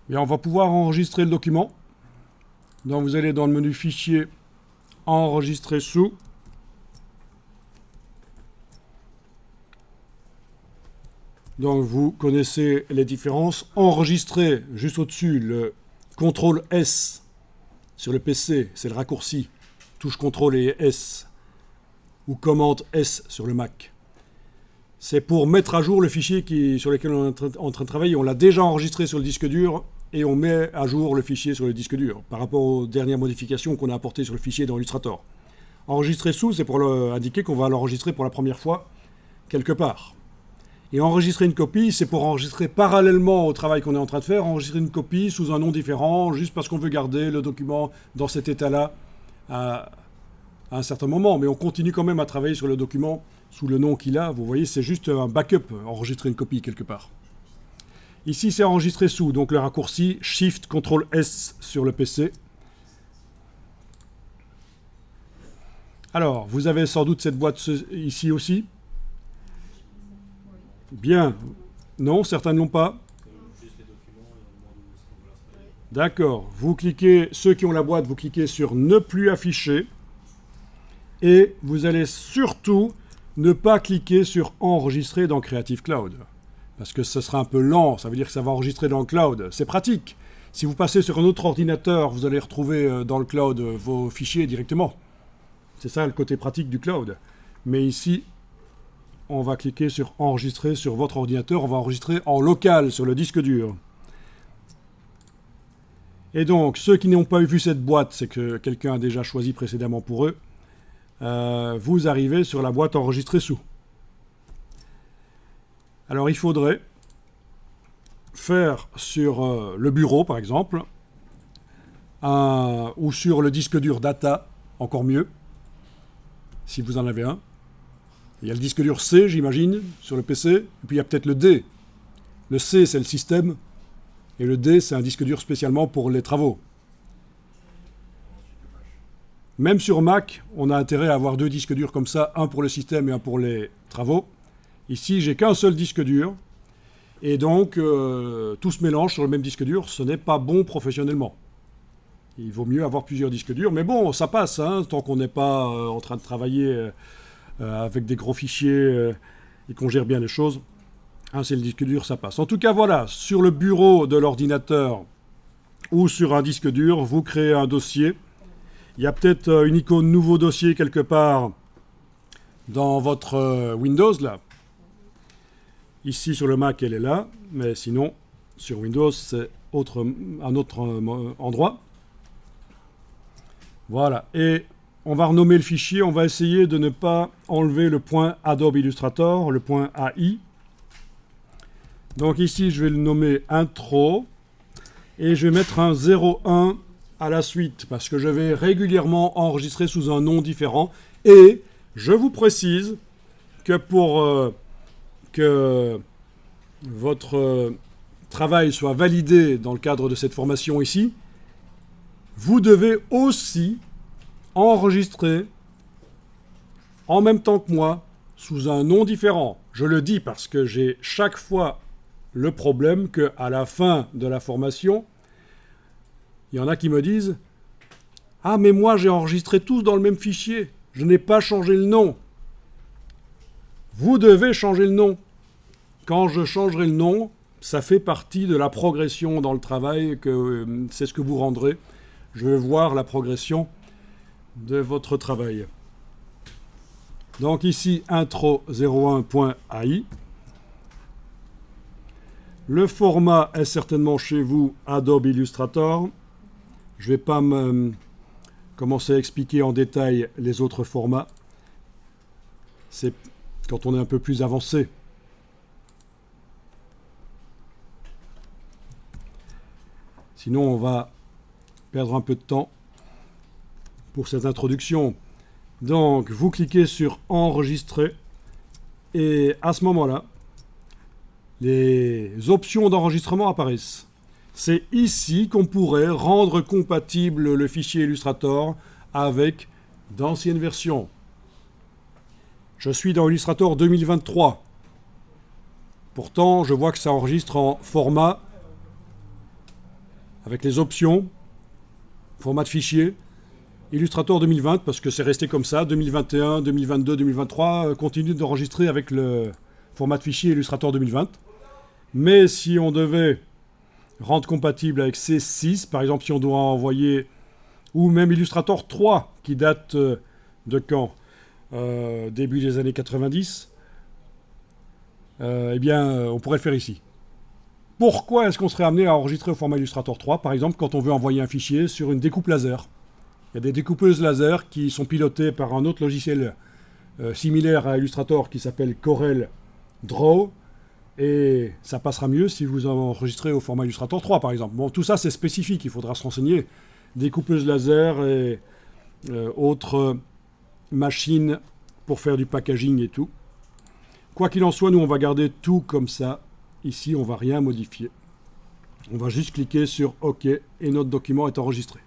Bien, on va pouvoir enregistrer le document. Donc vous allez dans le menu Fichier, Enregistrer sous. Donc vous connaissez les différences. Enregistrer, juste au-dessus, le CTRL S sur le PC, c'est le raccourci. Touche CTRL et S. Ou commande S sur le Mac. C'est pour mettre à jour le fichier sur lequel on est en train de travailler. On l'a déjà enregistré sur le disque dur et on met à jour le fichier sur le disque dur par rapport aux dernières modifications qu'on a apportées sur le fichier dans Illustrator. Enregistrer sous, c'est pour indiquer qu'on va l'enregistrer pour la première fois quelque part. Et enregistrer une copie, c'est pour enregistrer parallèlement au travail qu'on est en train de faire, enregistrer une copie sous un nom différent, juste parce qu'on veut garder le document dans cet état-là à un certain moment. Mais on continue quand même à travailler sur le document sous le nom qu'il a. Vous voyez, c'est juste un backup, enregistrer une copie quelque part. Ici, c'est enregistrer sous, donc le raccourci Shift CTRL S sur le PC. Alors, vous avez sans doute cette boîte ici aussi. Bien. Non, certains ne l'ont pas. D'accord. Vous cliquez, ceux qui ont la boîte, vous cliquez sur Ne plus afficher. Et vous allez surtout ne pas cliquer sur Enregistrer dans Creative Cloud. Parce que ce sera un peu lent, ça veut dire que ça va enregistrer dans le cloud. C'est pratique. Si vous passez sur un autre ordinateur, vous allez retrouver dans le cloud vos fichiers directement. C'est ça le côté pratique du cloud. Mais ici, on va cliquer sur Enregistrer sur votre ordinateur. On va enregistrer en local sur le disque dur. Et donc, ceux qui n'ont pas vu cette boîte, c'est que quelqu'un a déjà choisi précédemment pour eux. Vous arrivez sur la boîte Enregistrer sous. Alors, il faudrait faire sur le bureau, par exemple, ou sur le disque dur data, encore mieux, si vous en avez un. Il y a le disque dur C, j'imagine, sur le PC, et puis il y a peut-être le D. Le C, c'est le système, et le D, c'est un disque dur spécialement pour les travaux. Même sur Mac, on a intérêt à avoir deux disques durs comme ça, un pour le système et un pour les travaux. Ici, j'ai qu'un seul disque dur, et donc tout se mélange sur le même disque dur, ce n'est pas bon professionnellement. Il vaut mieux avoir plusieurs disques durs, mais bon, ça passe, hein, tant qu'on n'est pas en train de travailler avec des gros fichiers et qu'on gère bien les choses. Hein, c'est le disque dur, ça passe. En tout cas, voilà, sur le bureau de l'ordinateur ou sur un disque dur, vous créez un dossier. Il y a peut-être une icône nouveau dossier quelque part dans votre Windows, là. Ici, sur le Mac, elle est là, mais sinon, sur Windows, c'est un autre endroit. Voilà, et on va renommer le fichier, on va essayer de ne pas enlever le point Adobe Illustrator, le point AI. Donc ici, je vais le nommer Intro, et je vais mettre un 01 à la suite, parce que je vais régulièrement enregistrer sous un nom différent, et je vous précise que pour que votre travail soit validé dans le cadre de cette formation ici, vous devez aussi enregistrer en même temps que moi sous un nom différent. Je le dis parce que j'ai chaque fois le problème qu'à la fin de la formation, il y en a qui me disent « Ah, mais moi j'ai enregistré tous dans le même fichier, je n'ai pas changé le nom. » Vous devez changer le nom. Quand je changerai le nom, ça fait partie de la progression dans le travail, c'est ce que vous rendrez. Je vais voir la progression de votre travail. Donc ici, intro01.ai. Le format est certainement chez vous Adobe Illustrator. Je ne vais pas commencer à expliquer en détail les autres formats. C'est quand on est un peu plus avancé. Sinon, on va perdre un peu de temps pour cette introduction. Donc, vous cliquez sur Enregistrer et à ce moment-là, les options d'enregistrement apparaissent. C'est ici qu'on pourrait rendre compatible le fichier Illustrator avec d'anciennes versions. Je suis dans Illustrator 2023. Pourtant, je vois que ça enregistre en format avec les options, format de fichier, Illustrator 2020, parce que c'est resté comme ça, 2021, 2022, 2023, continue d'enregistrer avec le format de fichier Illustrator 2020. Mais si on devait rendre compatible avec C6, par exemple si on doit envoyer, ou même Illustrator 3, qui date de quand début des années 90, eh bien, on pourrait le faire ici. Pourquoi est-ce qu'on serait amené à enregistrer au format Illustrator 3, par exemple, quand on veut envoyer un fichier sur une découpe laser? Il y a des découpeuses laser qui sont pilotées par un autre logiciel similaire à Illustrator qui s'appelle Corel Draw, et ça passera mieux si vous enregistrez au format Illustrator 3, par exemple. Bon, tout ça, c'est spécifique, il faudra se renseigner. Découpeuses laser et autres machines pour faire du packaging et tout. Quoi qu'il en soit, nous, on va garder tout comme ça. Ici, on ne va rien modifier. On va juste cliquer sur OK et notre document est enregistré.